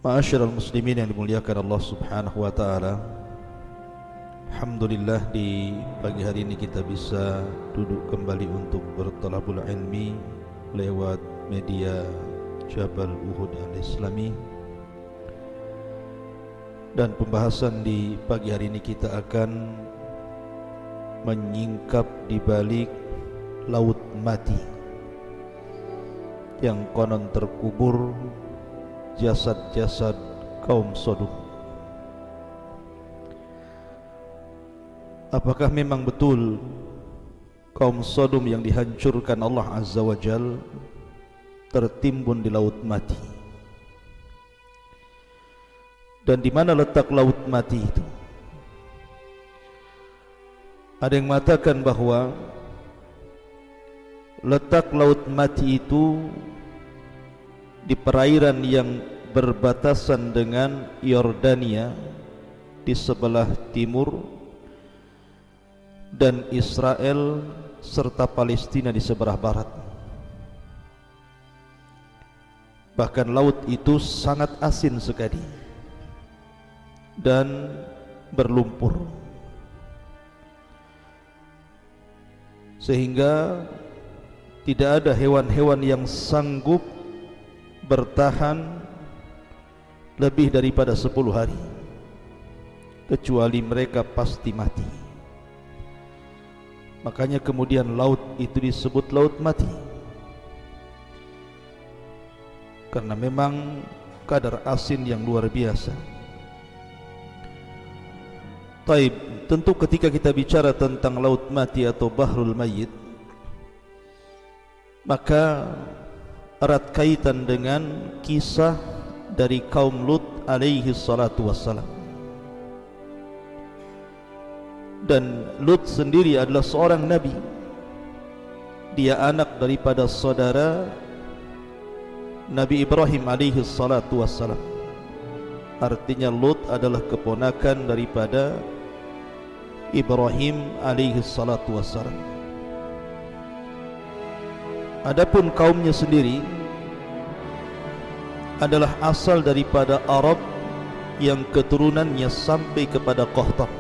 Ma'asyiral muslimin yang dimuliakan Allah Subhanahu wa taala. Alhamdulillah di pagi hari ini kita bisa duduk kembali untuk bertalabul ilmi lewat media Jabal Uhud Al-Islami. Dan pembahasan di pagi hari ini kita akan menyingkap di balik laut mati yang konon terkubur jasad-jasad kaum Sodom. Apakah memang betul kaum Sodom yang dihancurkan Allah Azza wa Jal tertimbun di laut mati? Dan di mana letak laut mati itu? Ada yang mengatakan bahwa letak laut mati itu di perairan yang berbatasan dengan Yordania di sebelah timur dan Israel serta Palestina di sebelah barat. Bahkan laut itu sangat asin sekali dan berlumpur, sehingga tidak ada hewan-hewan yang sanggup bertahan lebih daripada 10 hari, kecuali mereka pasti mati. Makanya kemudian laut itu disebut laut mati, karena memang kadar asin yang luar biasa. Taib, tentu ketika kita bicara tentang laut mati atau Bahrul Mayyit, maka erat kaitan dengan kisah dari kaum Lut alaihi salatu wassalam. Dan Lut sendiri adalah seorang nabi. Dia anak daripada saudara Nabi Ibrahim alaihi salatu wassalam. Artinya Lut adalah keponakan daripada Ibrahim alaihi salatu wassalam. Adapun kaumnya sendiri adalah asal daripada Arab yang keturunannya sampai kepada Qahtan.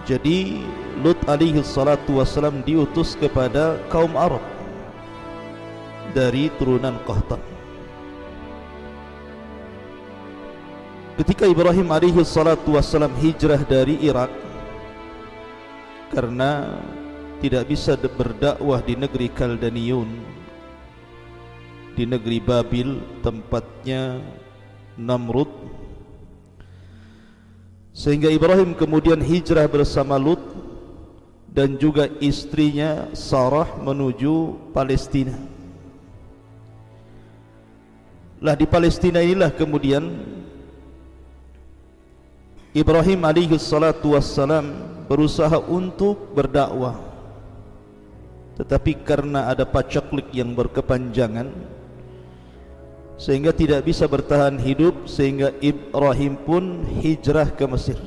Jadi Lut alaihi salatu wassalam diutus kepada kaum Arab dari turunan Qahtan. Ketika Ibrahim alaihi salatu wassalam hijrah dari Irak karena tidak bisa berdakwah di negeri Kaldaniun, di negeri Babil tempatnya Namrud, sehingga Ibrahim kemudian hijrah bersama Lut dan juga istrinya Sarah menuju Palestina. Lah di Palestina inilah kemudian Ibrahim alaihi salatu wassalam berusaha untuk berdakwah, tetapi karena ada pacaklik yang berkepanjangan sehingga tidak bisa bertahan hidup, sehingga Ibrahim pun hijrah ke Mesir.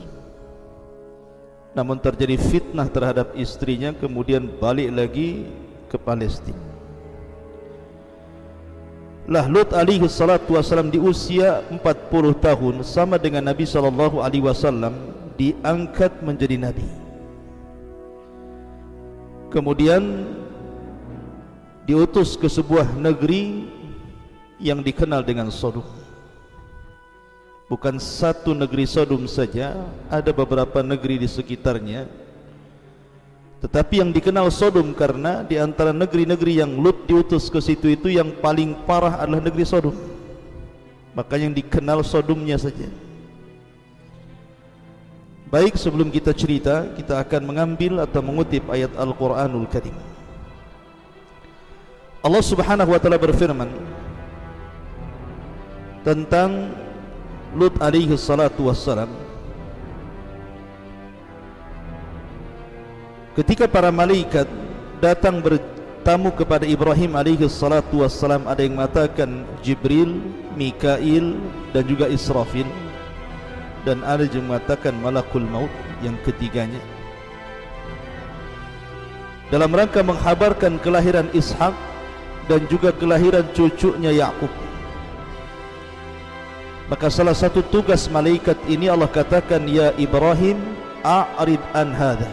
Namun terjadi fitnah terhadap istrinya, kemudian balik lagi ke Palestina. Lah Lut alaihi salatu wassalam di usia 40 tahun sama dengan Nabi sallallahu alaihi wasallam diangkat menjadi nabi. Kemudian diutus ke sebuah negeri yang dikenal dengan Sodom. Bukan satu negeri Sodom saja, ada beberapa negeri di sekitarnya. Tetapi yang dikenal Sodom karena di antara negeri-negeri yang Lut diutus ke situ itu yang paling parah adalah negeri Sodom. Makanya yang dikenal Sodomnya saja. Baik, sebelum kita cerita, kita akan mengambil atau mengutip ayat Al-Quranul Karim. Allah Subhanahu wa ta'ala berfirman tentang Lut alaihi salatu wassalam, ketika para malaikat datang bertamu kepada Ibrahim alaihi salatu wassalam, ada yang mengatakan Jibril, Mikail dan juga Israfil, dan ada yang mengatakan Malakul Maut yang ketiganya, dalam rangka menghabarkan kelahiran Ishak dan juga kelahiran cucunya Yakub. Maka salah satu tugas malaikat ini Allah katakan, ya Ibrahim, a'rid an hadha,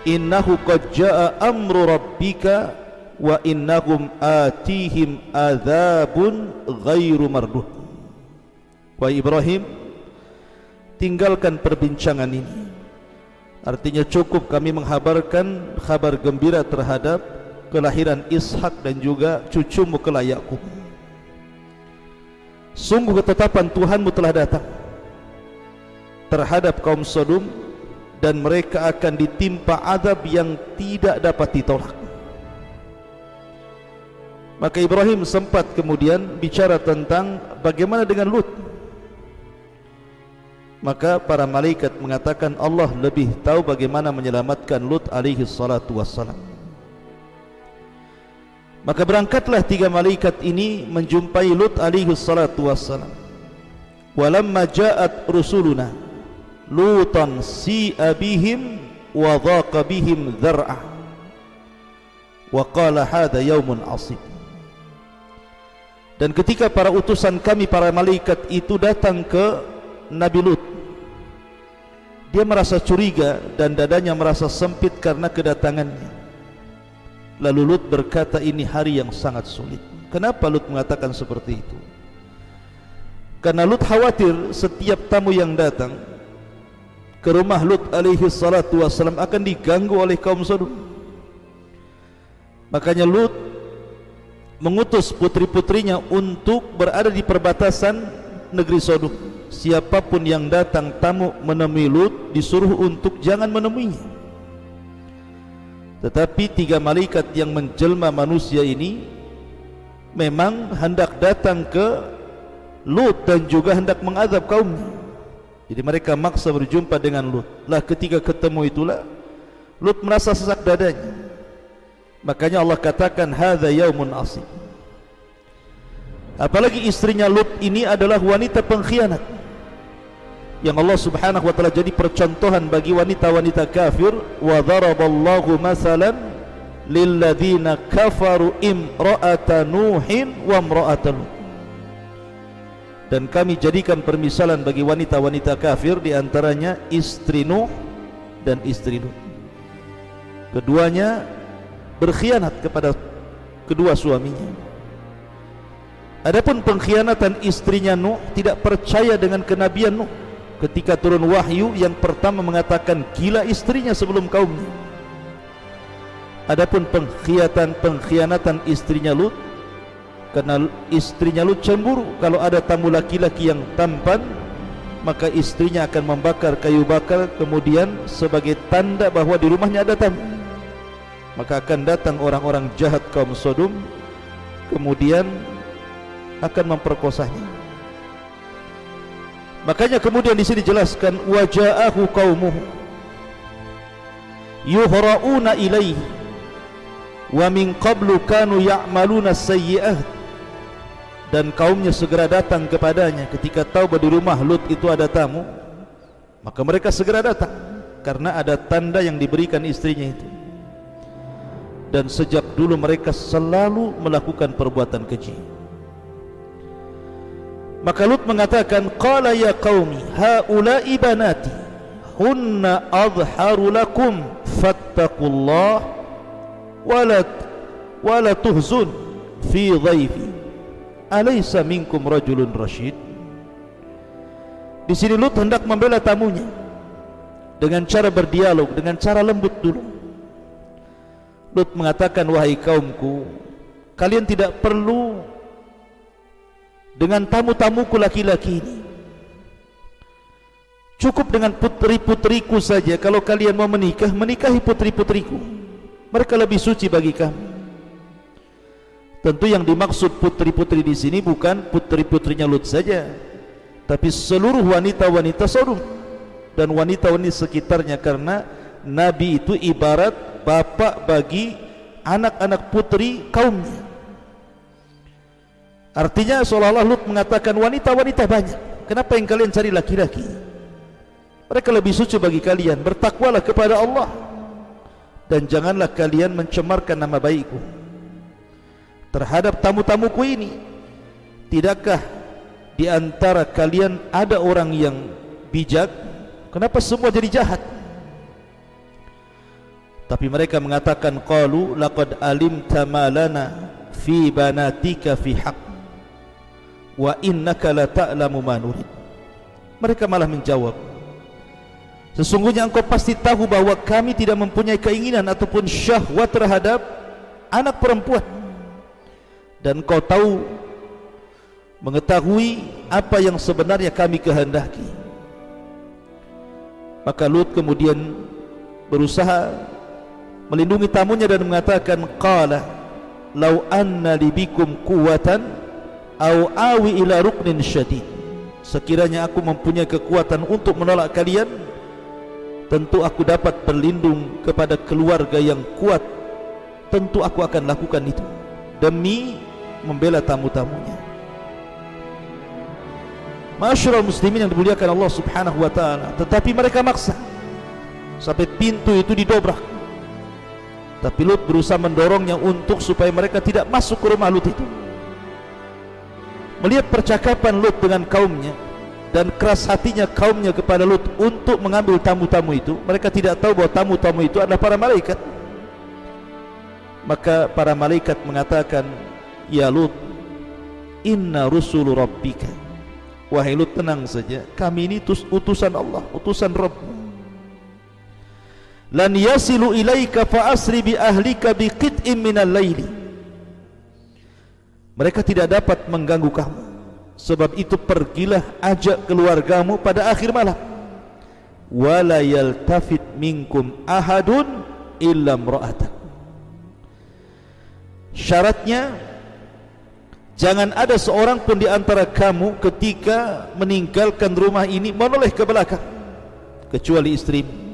innahu qad jaa amru rabbika wa innahum atihim adzabun ghairu marduh. Wahai Ibrahim, tinggalkan perbincangan ini. Artinya cukup kami menghabarkan kabar gembira terhadap kelahiran Ishak dan juga cucumu kelak Yakub. Sungguh ketetapan Tuhanmu telah datang terhadap kaum Sodom, dan mereka akan ditimpa azab yang tidak dapat ditolak. Maka Ibrahim sempat kemudian bicara tentang bagaimana dengan Lut. Maka para malaikat mengatakan Allah lebih tahu bagaimana menyelamatkan Lut alaihi salatu wassalam. Maka berangkatlah 3 malaikat ini menjumpai Lut alaihi salatu wassalam. Walamma ja'at rusuluna Lutan si'a bihim wa dhaqa bihim dhar'a wa qala hadha yaumun asib. Dan ketika para utusan kami, para malaikat itu datang ke Nabi Lut, dia merasa curiga dan dadanya merasa sempit karena kedatangannya. Lalu Lut berkata, ini hari yang sangat sulit. Kenapa Lut mengatakan seperti itu? Karena Lut khawatir setiap tamu yang datang ke rumah Lut alaihi salatu wassalam akan diganggu oleh kaum Sodom. Makanya Lut mengutus putri-putrinya untuk berada di perbatasan negeri Sodom. Siapapun yang datang tamu menemui Lut disuruh untuk jangan menemuinya. Tetapi 3 malaikat yang menjelma manusia ini memang hendak datang ke Lut dan juga hendak mengazab kaumnya. Jadi mereka maksa berjumpa dengan Lut. Lah ketika ketemu itulah Lut merasa sesak dadanya. Makanya Allah katakan hadza yaumun asib. Apalagi istrinya Lut ini adalah wanita pengkhianat yang Allah subhanahu wa ta'ala jadi percontohan bagi wanita-wanita kafir. Wa daraballahu masalan lilladzina kafaru imra'ata Nuhin wa imra'ata Lut. Dan kami jadikan permisalan bagi wanita-wanita kafir, diantaranya istri Nuh dan istri Lut. Keduanya berkhianat kepada kedua suaminya. Adapun pengkhianatan istrinya Nuh, tidak percaya dengan kenabian Nuh. Ketika turun wahyu, yang pertama mengatakan gila istrinya sebelum kaumnya. Adapun pengkhianatan istrinya Lut, karena istrinya Lut cemburu kalau ada tamu laki-laki yang tampan, maka istrinya akan membakar kayu bakar kemudian sebagai tanda bahwa di rumahnya ada tamu. Maka akan datang orang-orang jahat kaum Sodom, kemudian akan memperkosanya. Makanya kemudian di sini dijelaskan waja'ahu qaumuhu yuhra'una ilaihi wa min qablu kanu ya'maluna sayyi'at. Dan kaumnya segera datang kepadanya ketika tahu bahwa di rumah Lut itu ada tamu, maka mereka segera datang karena ada tanda yang diberikan istrinya itu. Dan sejak dulu mereka selalu melakukan perbuatan keji. Maka Lut mengatakan, qala ya qaumi haula'i banati hunna adharu lakum fattaqullah wala tuhzun fi dhaifi alaysa minkum rajulun rasyid. Di sini Lut hendak membela tamunya dengan cara berdialog, dengan cara lembut dulu. Lut mengatakan, wahai kaumku, kalian tidak perlu dengan tamu-tamuku laki-laki ini. Cukup dengan putri-putriku saja. Kalau kalian mau menikah, menikahi putri-putriku. Mereka lebih suci bagi kami. Tentu yang dimaksud putri-putri di sini bukan putri-putrinya Lut saja, tapi seluruh wanita-wanita Sodom dan wanita-wanita sekitarnya, karena Nabi itu ibarat bapak bagi anak-anak putri kaumnya. Artinya seolah-olah Lut mengatakan wanita-wanita banyak, kenapa yang kalian cari laki-laki? Mereka lebih suci bagi kalian. Bertakwalah kepada Allah dan janganlah kalian mencemarkan nama baikku. terhadap tamu-tamuku ini. Tidakkah di antara kalian ada orang yang bijak? Kenapa semua jadi jahat? Tapi mereka mengatakan, qalu laqad alimta ma lana fi banatika fi haqq wa innaka la ta'lamu ma nurid. Mereka malah menjawab, sesungguhnya engkau pasti tahu bahwa kami tidak mempunyai keinginan ataupun syahwat terhadap anak perempuan, dan engkau tahu, mengetahui apa yang sebenarnya kami kehendaki. Maka Lut kemudian berusaha melindungi tamunya dan mengatakan, qala law anna li bikum quwwatan aw awi ila ruknin syadid. Sekiranya aku mempunyai kekuatan untuk menolak kalian, tentu aku dapat berlindung kepada keluarga yang kuat. Tentu aku akan lakukan itu demi membela tamu-tamunya. Ma'asyiral muslimin yang dimuliakan Allah Subhanahu wa taala, tetapi mereka maksa sampai pintu itu didobrak. Tapi Lut berusaha mendorongnya untuk supaya mereka tidak masuk ke rumah Lut itu. Melihat percakapan Lut dengan kaumnya dan keras hatinya kaumnya kepada Lut untuk mengambil tamu-tamu itu, mereka tidak tahu bahwa tamu-tamu itu adalah para malaikat. Maka para malaikat mengatakan, ya Lut, inna rusulu rabbika. Wahai Lut, tenang saja, kami ini utusan Allah, utusan Rabb. Lan yasilu ilaika fa asri bi ahlika bi qit'in minal laili. Mereka tidak dapat mengganggu kamu, sebab itu pergilah ajak keluargamu pada akhir malam. Wala yaltafit minkum ahadun illa imra'atak. Syaratnya, jangan ada seorang pun di antara kamu ketika meninggalkan rumah ini menoleh ke belakang, kecuali istrimu.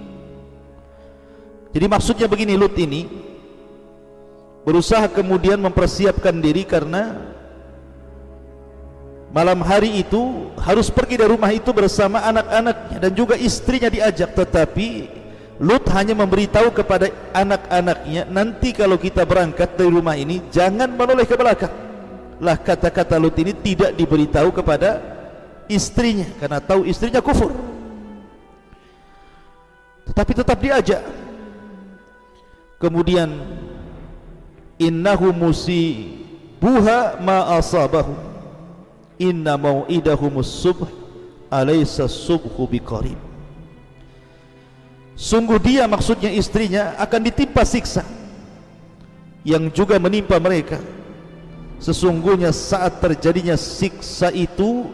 Jadi maksudnya begini, Lut ini berusaha kemudian mempersiapkan diri karena malam hari itu harus pergi dari rumah itu bersama anak-anaknya dan juga istrinya diajak. Tetapi Lut hanya memberitahu kepada anak-anaknya, nanti kalau kita berangkat dari rumah ini jangan menoleh ke belakang. Lah kata-kata Lut ini tidak diberitahu kepada istrinya karena tahu istrinya kufur, tetapi tetap diajak. Kemudian innahu musibuha ma asabahu inna mau'idahumus subh alaysa subhu biqarib. Sungguh dia, maksudnya istrinya, akan ditimpa siksa yang juga menimpa mereka. Sesungguhnya saat terjadinya siksa itu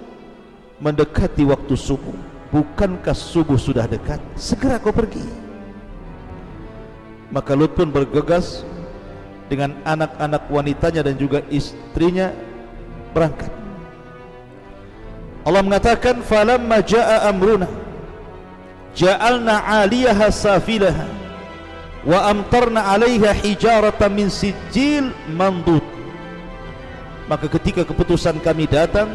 mendekati waktu subuh. Bukankah subuh sudah dekat? Segera kau pergi. Maka Lut pun bergegas dengan anak-anak wanitanya dan juga istrinya berangkat. Allah mengatakan, falamma jaa amruna ja'alna 'aliyaha safilaha wa amtarna 'alaiha hijaratan min sijil mandud. Maka ketika keputusan kami datang,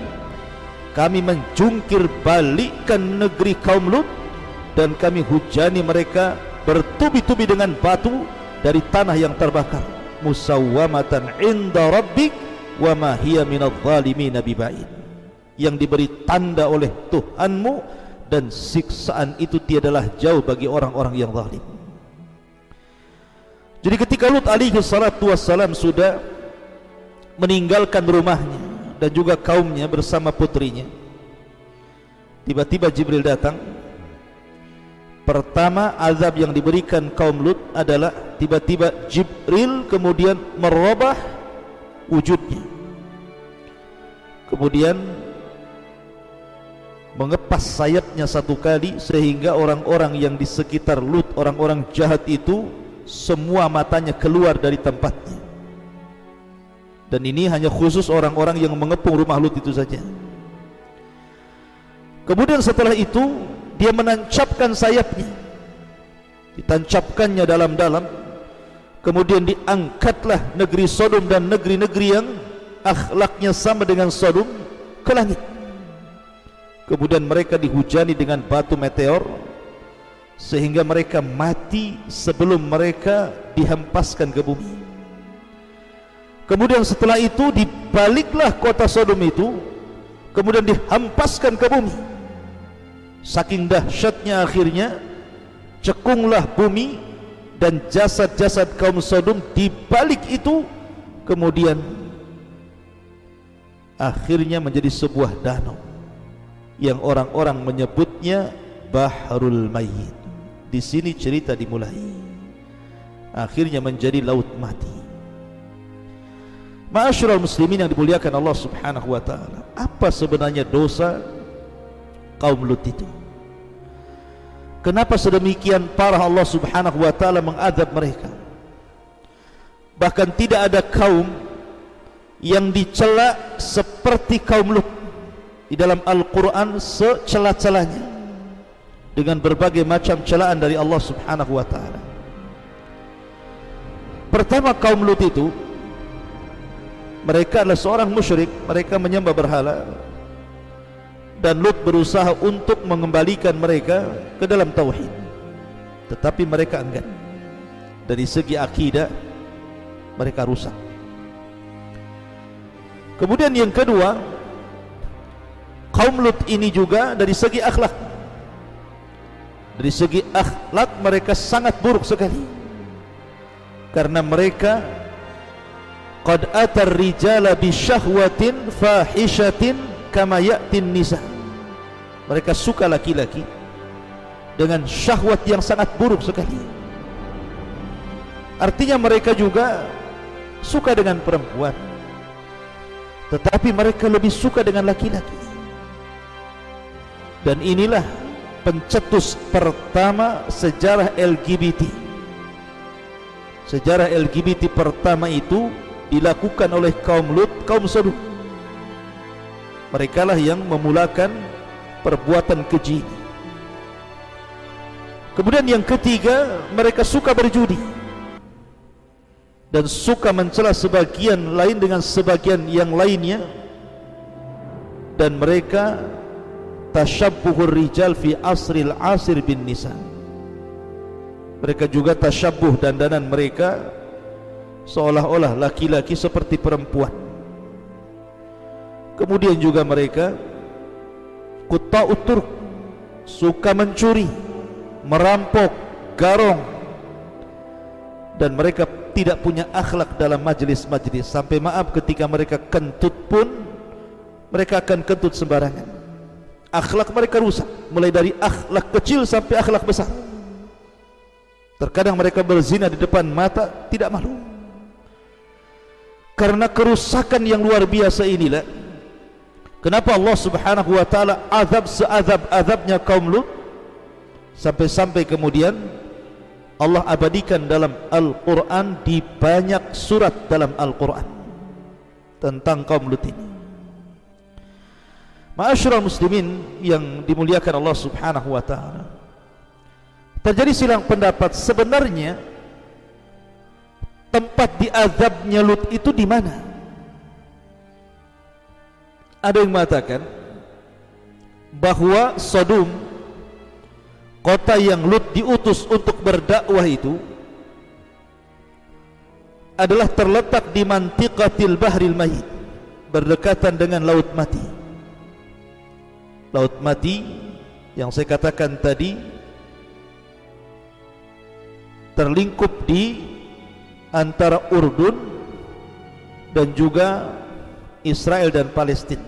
kami menjungkir balikkan negeri kaum Lut dan kami hujani mereka bertubi-tubi dengan batu dari tanah yang terbakar. Musawwamatan 'inda rabbik wa ma hiya minadh dhalimin biba'id. Yang diberi tanda oleh Tuhanmu dan siksaan itu tiadalah jauh bagi orang-orang yang zalim. Jadi ketika Lut alaihi salatu wassalam sudah meninggalkan rumahnya dan juga kaumnya bersama putrinya, tiba-tiba Jibril datang. Pertama azab yang diberikan kaum Lut adalah tiba-tiba Jibril kemudian merubah wujudnya, kemudian mengepas sayapnya satu kali sehingga orang-orang yang di sekitar Lut, orang-orang jahat itu, semua matanya keluar dari tempatnya. Dan ini hanya khusus orang-orang yang mengepung rumah Lut itu saja. Kemudian setelah itu dia menancapkan sayapnya, ditancapkannya dalam-dalam. Kemudian diangkatlah negeri Sodom dan negeri-negeri yang akhlaknya sama dengan Sodom ke langit. Kemudian mereka dihujani dengan batu meteor sehingga mereka mati sebelum mereka dihempaskan ke bumi. Kemudian setelah itu dibaliklah kota Sodom itu, kemudian dihampaskan ke bumi. Saking dahsyatnya akhirnya cekunglah bumi, dan jasad-jasad kaum Sodom dibalik itu kemudian akhirnya menjadi sebuah danau yang orang-orang menyebutnya Bahrul Mayyit. Di sini cerita dimulai, akhirnya menjadi laut mati. Ma'asyiral muslimin yang dimuliakan Allah Subhanahu wa taala, apa sebenarnya dosa kaum Lut itu? Kenapa sedemikian parah Allah Subhanahu wa taala mengadab mereka? Bahkan tidak ada kaum yang dicela seperti kaum Lut di dalam Al-Quran, secela-celanya dengan berbagai macam celaan dari Allah Subhanahu wa taala. Pertama, kaum Lut itu mereka adalah seorang musyrik, mereka menyembah berhala, dan Lut berusaha untuk mengembalikan mereka ke dalam tauhid, tetapi mereka enggan. Dari segi akidah mereka rusak. Kemudian yang kedua, kaum Lut ini juga dari segi akhlak, mereka sangat buruk sekali, karena mereka qad atar rijala bi syahwatin fahishatin kama ya'tin nisa. Mereka suka laki-laki dengan syahwat yang sangat buruk sekali. Artinya mereka juga suka dengan perempuan, tetapi mereka lebih suka dengan laki-laki. Dan inilah pencetus pertama sejarah LGBT. Sejarah LGBT pertama itu dilakukan oleh kaum Lut, kaum Sodom. Mereka lah yang memulakan perbuatan keji. Kemudian yang ketiga, mereka suka berjudi dan suka mencela sebagian lain dengan sebagian yang lainnya, dan mereka tasyabbuhur rijal fi asril asir bin nisa. Mereka juga tasyabbuh, dandanan mereka seolah-olah laki-laki seperti perempuan. Kemudian juga mereka quta'ut turq, suka mencuri, merampok, garong, dan mereka tidak punya akhlak dalam majlis-majlis. Sampai maaf, ketika mereka kentut pun mereka akan kentut sembarangan. Akhlak mereka rusak, mulai dari akhlak kecil sampai akhlak besar. Terkadang mereka berzina di depan mata, tidak malu. Karena kerusakan yang luar biasa inilah kenapa Allah Subhanahu wa taala azab seazab-azabnya kaum Lut, sampai-sampai kemudian Allah abadikan dalam Al-Quran, di banyak surat dalam Al-Quran tentang kaum Lut ini. Ma'asyiral muslimin yang dimuliakan Allah Subhanahu wa taala, terjadi silang pendapat sebenarnya tempat diazabnya Lut itu di mana? Ada yang mengatakan bahwa Sodom, kota yang Lut diutus untuk berdakwah itu, adalah terletak di mantiqatil bahril mayyit, berdekatan dengan laut mati. Laut mati yang saya katakan tadi terlingkup di antara Urdun dan juga Israel dan Palestina,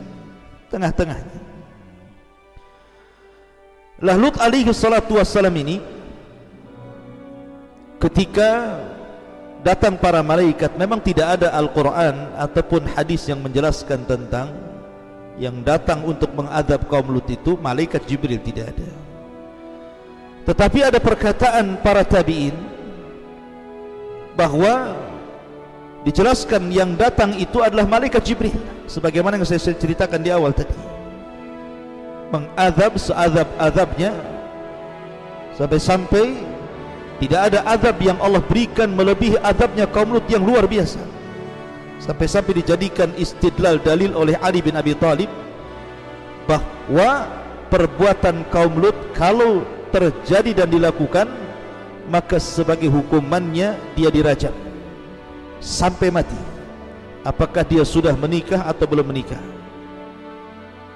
tengah-tengahnya. Lah Lut alaihi salatu wassalam ini, ketika datang para malaikat, memang tidak ada Al-Quran ataupun hadis yang menjelaskan tentang yang datang untuk mengadab kaum Lut itu malaikat Jibril, tidak ada. Tetapi ada perkataan para tabi'in bahwa dijelaskan yang datang itu adalah malaikat Jibril, sebagaimana yang saya ceritakan di awal tadi, mengadab seazab-azabnya, sampai-sampai tidak ada azab yang Allah berikan melebihi azabnya kaum Lut yang luar biasa. Sampai-sampai dijadikan istidlal, dalil oleh Ali bin Abi Thalib bahwa perbuatan kaum Lut kalau terjadi dan dilakukan, maka sebagai hukumannya dia dirajam sampai mati. apakah dia sudah menikah atau belum menikah.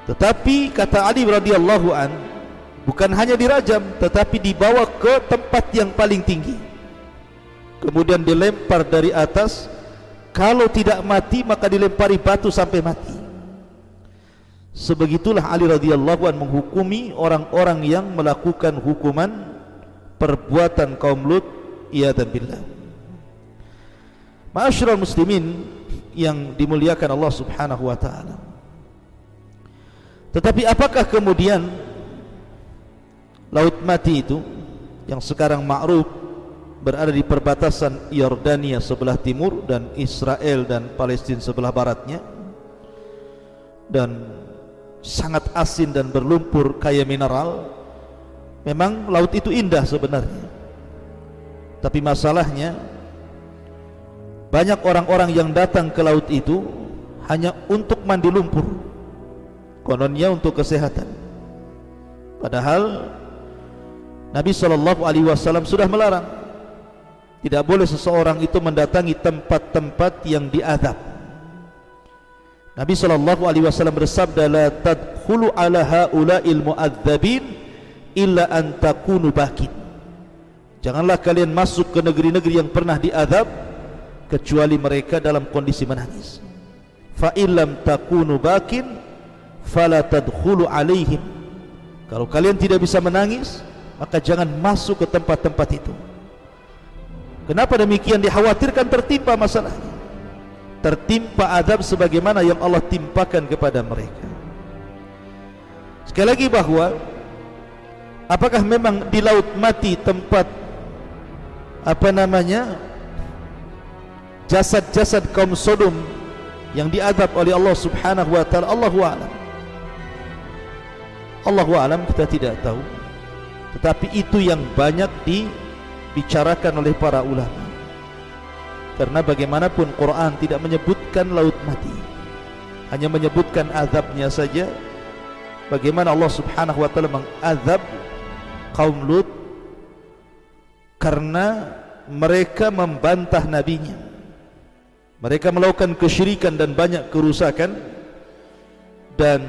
Tetapi kata Ali radhiyallahu an, bukan hanya dirajam, tetapi dibawa ke tempat yang paling tinggi, kemudian dilempar dari atas. Kalau tidak mati maka dilempari batu sampai mati. Sebegitulah Ali radhiyallahu an menghukumi orang-orang yang melakukan hukuman perbuatan kaum Lut, iyadzan billah. Ma'asyiral muslimin yang dimuliakan Allah Subhanahu wa taala. Tetapi apakah kemudian Laut Mati itu yang sekarang ma'ruf berada di perbatasan Yordania sebelah timur dan Israel dan Palestina sebelah baratnya, dan sangat asin dan berlumpur kaya mineral. Memang laut itu indah sebenarnya, tapi masalahnya banyak orang-orang yang datang ke laut itu hanya untuk mandi lumpur, kononnya untuk kesehatan. Padahal Nabi SAW sudah melarang. Tidak boleh seseorang itu mendatangi tempat-tempat yang diazab. Nabi SAW bersabda, la tadkhulu ala haula'il mu'adzabin illa an takunu bakin. Janganlah kalian masuk ke negeri-negeri yang pernah diazab kecuali mereka dalam kondisi menangis. Fa illam takunu bakin fala tadkhulu alaihim. Kalau kalian tidak bisa menangis, maka jangan masuk ke tempat-tempat itu. Kenapa demikian? Dikhawatirkan tertimpa masalahnya, tertimpa azab sebagaimana yang Allah timpakan kepada mereka. Sekali lagi, bahwa apakah memang di Laut Mati tempat jasad-jasad kaum Sodom yang diazab oleh Allah Subhanahu wa taala? Allahu a'lam. Allahu a'lam, kita tidak tahu. Tetapi itu yang banyak dibicarakan oleh para ulama. Karena bagaimanapun Quran tidak menyebutkan Laut Mati, hanya menyebutkan azabnya saja. Bagaimana Allah Subhanahu wa taala mengazab kaum Lut karena mereka membantah nabinya, mereka melakukan kesyirikan dan banyak kerusakan. Dan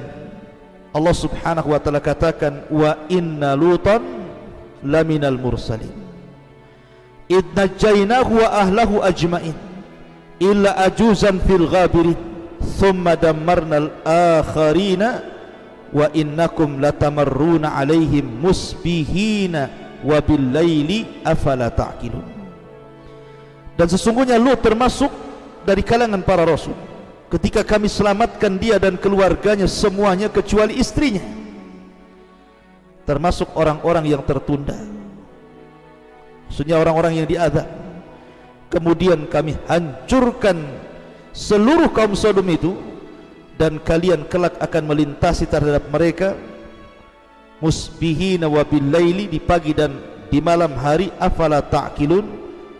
Allah Subhanahu wa taala katakan, wa inna lutan laminal mursalin idh najainahu wa ahlahu ajmain illa ajuzan fil ghabirin thumma dammarnal akharina wa innakum latamarruna alaihim musbihina wa bil laili afala ta'qilun. Dan sesungguhnya Lut termasuk dari kalangan para rasul. Ketika kami selamatkan dia dan keluarganya semuanya kecuali istrinya, termasuk orang-orang yang tertunda, maksudnya orang-orang yang diazab. Kemudian kami hancurkan seluruh kaum Sodom itu, dan kalian kelak akan melintasi terhadap mereka musbihina wa bil laili, di pagi dan di malam hari. Afala ta'qilun,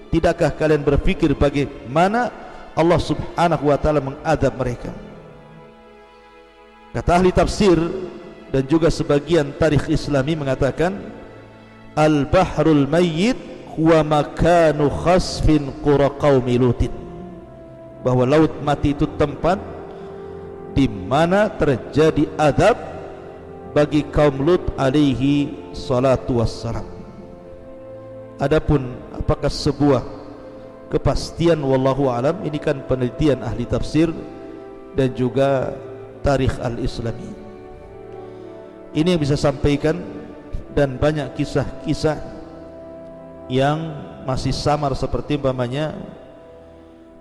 tidakkah kalian berpikir bagaimana Allah Subhanahu wa taala mengadab mereka? Kata ahli tafsir dan juga sebagian tarikh Islami mengatakan, al-bahrul mayyit huwa makanu khasfin qura qaumi Lutin, bahwa Laut Mati itu tempat di mana terjadi adab bagi kaum Lut alaihi salatu wassalam. Adapun apakah sebuah kepastian, wallahu alam, ini kan penelitian ahli tafsir dan juga tarikh al-islami. Ini yang bisa sampaikan, dan banyak kisah-kisah yang masih samar, seperti umpamanya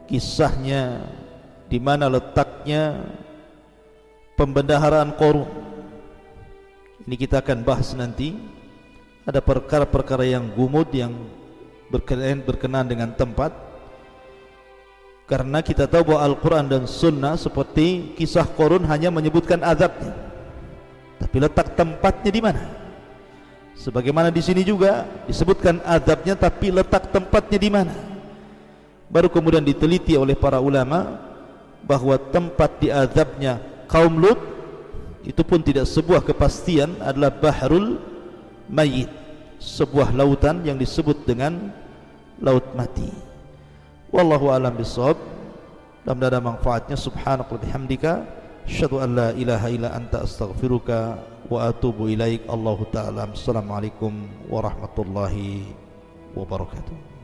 kisahnya di mana letaknya pembendaharaan Qarun. Ini kita akan bahas nanti. Ada perkara-perkara yang gumut yang berkenaan dengan tempat, karena kita tahu bahwa Al-Quran dan Sunnah seperti kisah Qarun hanya menyebutkan azabnya, tapi letak tempatnya di mana? Sebagaimana di sini juga disebutkan azabnya, tapi letak tempatnya di mana? Baru kemudian diteliti oleh para ulama bahwa tempat diazabnya kaum Lut itu pun tidak sebuah kepastian, adalah Bahrul Mayyit, sebuah lautan yang disebut dengan Laut Mati. Wallahu a'lam bishawab. Mudah-mudahan ada manfaatnya. Subhanaka wa bihamdika asyhadu an la ilaha illa anta astaghfiruka wa atubu ilaik. Allahu ta'ala. Assalamualaikum warahmatullahi wabarakatuh.